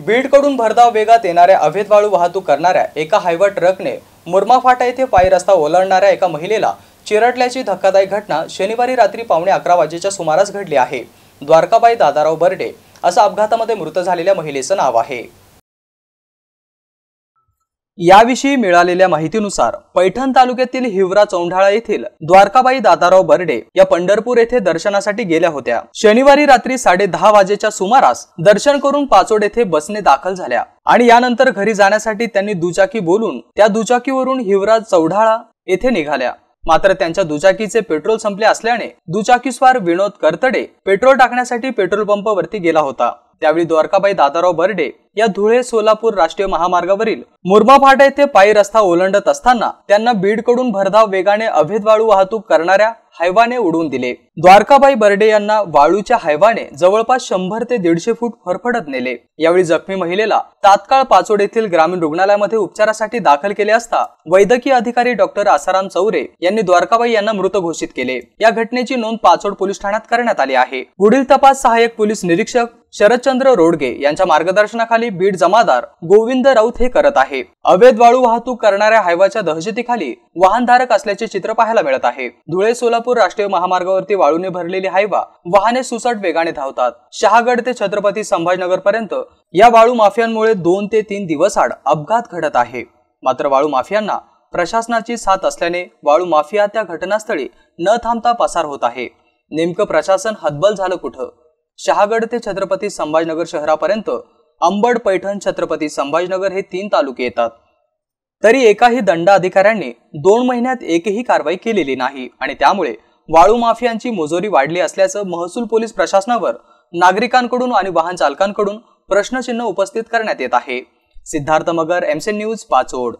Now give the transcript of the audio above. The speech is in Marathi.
बीडकडून भरधाव वेगात येणाऱ्या अवैध वाळू वाहतूक करणाऱ्या एका हायवा ट्रकने मुरमा फाटा येथे पायी रस्ता ओलांडणाऱ्या एका महिलेला चिरडल्याची धक्कादायक घटना शनिवारी रात्री 11:15 वाजेच्या सुमारास घडली आहे। द्वारकाबाई दादाराव बर्डे असं अपघातामध्ये मृत झालेल्या महिलेचं नाव आहे। याविषयी मिळालेल्या माहितीनुसार पैठण तालुक्यातील हिवरा चौंढाळा येथील द्वारकाबाई दादाराव बर्डे या पंढरपूर येथे दर्शनासाठी गेल्या होत्या। शनिवारी रात्री 10:30 वाजेच्या सुमारास दर्शन करून पाचोड येथे बसने दाखल झाल्या आणि यानंतर घरी जाण्यासाठी त्यांनी दुचाकी बोलून त्या दुचाकीवरून हिवरा चौंढाळा येथे निघाल्या। मात्र त्यांच्या दुचाकीचे पेट्रोल संपले असल्याने दुचाकीस्वार विनोद करतडे पेट्रोल टाकण्यासाठी पेट्रोल पंप वरती गेला होता। त्यावेळी द्वारकाबाई दादाराव बर्डे या धुळे सोलापूर राष्ट्रीय महामार्गावरील मुरमा फाटा येथे पायी रस्ता ओलांडत असताना त्यांना बीडकडून भरधाव वेगाने अवैध वाळू वाहतूक करणाऱ्या हायवाने उडवून दिले। द्वारकाबाई बर्डे यांना वाळूच्या हायवाने जवळपास 100 ते 150 फूट फरफडत नेले। यावेळी जखमी महिलेला तात्काळ पाचोड येथील ग्रामीण रुग्णालयामध्ये उपचारासाठी दाखल केले असता वैद्यकीय अधिकारी डॉक्टर आसाराम चौरे यांनी द्वारकाबाई यांना मृत घोषित केले। या घटनेची नोंद पाचोड पोलीस ठाण्यात करण्यात आली आहे। पुढील तपास सहाय्यक पोलीस निरीक्षक शरदचंद्र रोडगे यांच्या मार्गदर्शनाखाली बीड जमादार गोविंद राऊत हे करत आहे। अवैध वाळू वाहतूक करणाऱ्या हायवाच्या दहशतीखाली वाहनधारक असल्याचे चित्र पाहायला मिळत आहे। धुळे सोलापूर राष्ट्रीय महामार्गावरती वाळूने भरलेली हायवा वाहने सुसट वेगाने धावतात। शहागड ते छत्रपती संभाजीनगर पर्यंत या वाळू माफियांमुळे 2 ते 3 दिवसाआड अपघात घडत आहे। मात्र वाळू माफियांना प्रशासनाची साथ असल्याने वाळू माफिया त्या घटनास्थळी न थांबता पसार होत आहे। नेमकं प्रशासन हतबल झालं कुठं? शहागड ते छत्रपती संभाजीनगर शहरापर्यंत अंबड पैठण छत्रपती संभाजीनगर हे 3 तालुके येतात। तरी एकाही दंड अधिकाऱ्यांनी 2 महिन्यात एकही कारवाई केलेली नाही आणि त्यामुळे वाळू माफियांची मुजोरी वाढली असल्याचं महसूल पोलीस प्रशासनावर नागरिकांकडून आणि वाहन चालकांकडून प्रश्नचिन्ह उपस्थित करण्यात येत आहे। सिद्धार्थ मगर, एमसी न्यूज, पाचोड।